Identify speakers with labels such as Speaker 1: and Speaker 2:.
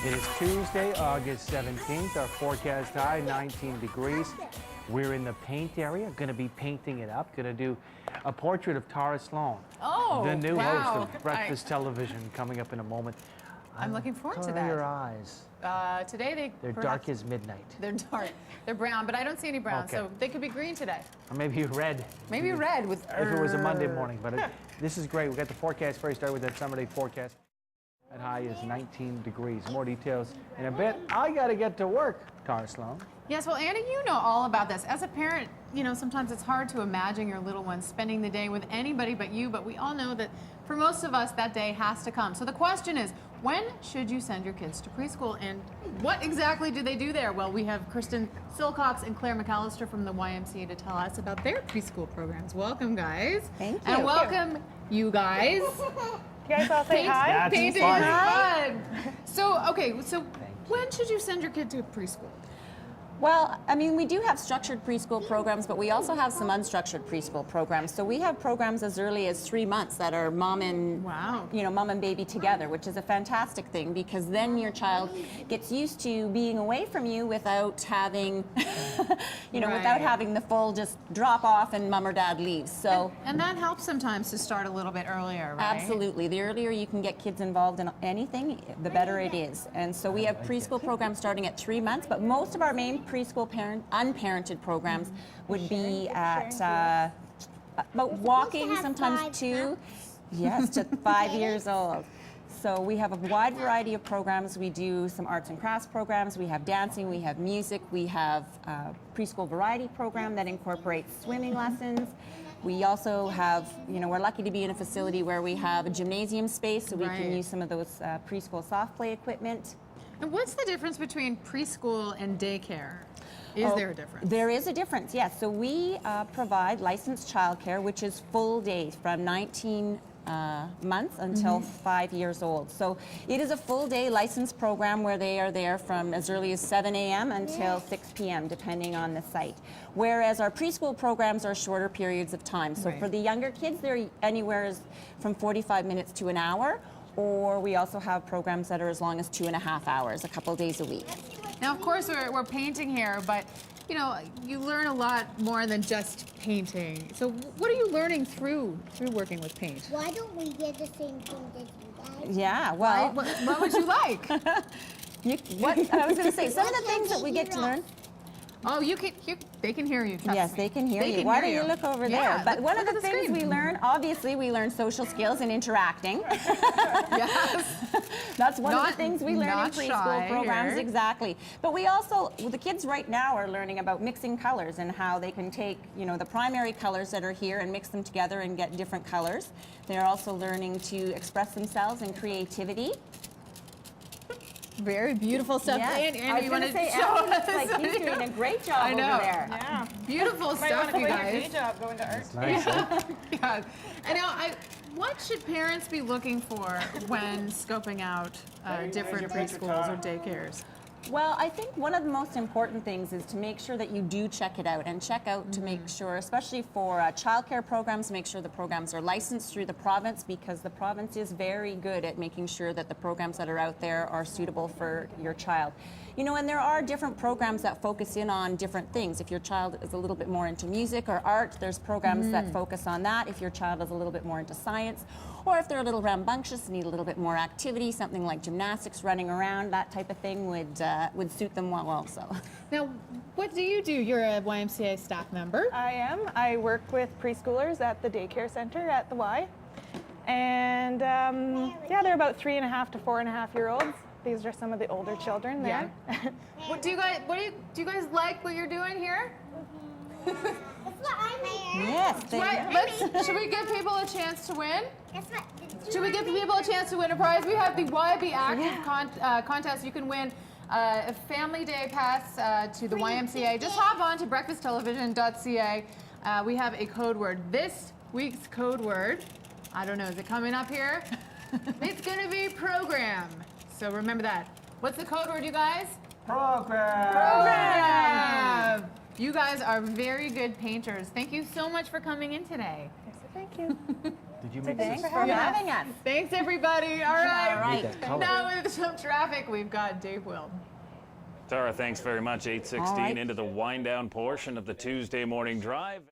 Speaker 1: It is Tuesday, August 17th. Our forecast high, 19 degrees. We're in the paint area, going to be painting it up. Going to do a portrait of Tara Sloan, the new host of Breakfast Television, coming up in a moment.
Speaker 2: I'm looking forward to that.
Speaker 1: Color your eyes.
Speaker 2: Today
Speaker 1: they're dark as midnight.
Speaker 2: They're dark. They're brown, but I don't see any brown, so they could be green today.
Speaker 1: Or maybe red.
Speaker 2: Maybe red with.
Speaker 1: If it was a Monday morning, but this is great. We got the forecast for you. Start with that summer day forecast. That high is 19 degrees. More details in a bit. I got to get to work, Tara Sloan.
Speaker 2: Yes, well, Anna, you know all about this. As a parent, you know, sometimes it's hard to imagine your little one spending the day with anybody but you, but we all know that for most of us, that day has to come. So the question is, when should you send your kids to preschool, and what exactly do they do there? Well, we have Kristen Silcox and Claire McAllister from the YMCA to tell us about their preschool programs. Welcome, guys.
Speaker 3: Thank you.
Speaker 2: And welcome, you guys.
Speaker 3: You guys all say hi?
Speaker 2: Painting is fun. So, okay, so when should you send your kid to preschool?
Speaker 3: Well, I mean, we do have structured preschool programs, but we also have some unstructured preschool programs. So we have programs as early as 3 months that are mom and mom and baby together, which is a fantastic thing, because then your child gets used to being away from you without having, without having the full just drop off and mom or dad leaves. So
Speaker 2: and that helps sometimes to start a little bit earlier, right?
Speaker 3: Absolutely. The earlier you can get kids involved in anything, the better it is. And so we have preschool programs starting at 3 months, but most of our main preschool unparented programs would be at about walking, sometimes to 5 years old. So we have a wide variety of programs. We do some arts and crafts programs. We have dancing, we have music, we have a preschool variety program that incorporates swimming lessons. We also have, we're lucky to be in a facility where we have a gymnasium space, so we can use some of those preschool soft play equipment.
Speaker 2: And what's the difference between preschool and daycare? Is there a difference?
Speaker 3: There is a difference, yes. So we provide licensed childcare, which is full days from 19 months until 5 years old. So it is a full day licensed program where they are there from as early as 7 a.m. until 6 p.m. depending on the site. Whereas our preschool programs are shorter periods of time. So for the younger kids, they're anywhere from 45 minutes to an hour. Or we also have programs that are as long as 2.5 hours, a couple days a week.
Speaker 2: Now, of course, we're painting here, but you learn a lot more than just painting. So what are you learning through working with paint?
Speaker 4: Why don't we get the same thing as you guys?
Speaker 3: Yeah, well...
Speaker 2: What would you like?
Speaker 3: I was going to say, some of the things that we get to learn...
Speaker 2: Oh, they can hear you.
Speaker 3: Yes, they can hear you. Why don't you look over there? But one of the things we learn, obviously, we learn social skills and interacting.
Speaker 2: Yes.
Speaker 3: That's one of the things we learn in preschool programs,
Speaker 2: here.
Speaker 3: Exactly. But we also, the kids right now are learning about mixing colors and how they can take, the primary colors that are here and mix them together and get different colors. They're also learning to express themselves in creativity.
Speaker 2: Very beautiful stuff.
Speaker 3: Yes.
Speaker 2: And you want to say,
Speaker 3: like he's doing a great job over there.
Speaker 2: Yeah. Beautiful stuff, you guys.
Speaker 5: Your day job going to art.
Speaker 1: Nice,
Speaker 2: Yeah. And now, what should parents be looking for when scoping out different preschools or daycares?
Speaker 3: Well, I think one of the most important things is to make sure that you do check it out, and check out to make sure, especially for childcare programs, make sure the programs are licensed through the province, because the province is very good at making sure that the programs that are out there are suitable for your child. And there are different programs that focus in on different things. If your child is a little bit more into music or art, there's programs that focus on that. If your child is a little bit more into science, or if they're a little rambunctious and need a little bit more activity, something like gymnastics, running around, that type of thing would suit them well also.
Speaker 2: Now, what do? You're a YMCA staff member.
Speaker 5: I am. I work with preschoolers at the daycare center at the Y. And they're about 3.5 to 4.5-year-olds. These are some of the older children there.
Speaker 2: Yeah. Do you guys like what you're doing here?
Speaker 4: That's what I'm here.
Speaker 3: Yes.
Speaker 2: Should we give people a chance to win? Should we give people a chance to win a prize? We have the YB Active contest. You can win a family day pass to the YMCA. Just hop on to breakfasttelevision.ca. We have a code word. This week's code word, I don't know, is it coming up here? It's going to be program. So remember that. What's the code word, you guys?
Speaker 1: Program.
Speaker 2: Program. You guys are very good painters. Thank you so much for coming in today.
Speaker 5: Thank you.
Speaker 1: Did you make
Speaker 3: Thanks
Speaker 1: this?
Speaker 3: for having us.
Speaker 2: Thanks, everybody. All right.
Speaker 3: All right.
Speaker 1: That color.
Speaker 2: Now with some traffic, we've got Dave Will.
Speaker 6: Tara, thanks very much. 8:16
Speaker 3: All right.
Speaker 6: into the wind down portion of the Tuesday morning drive.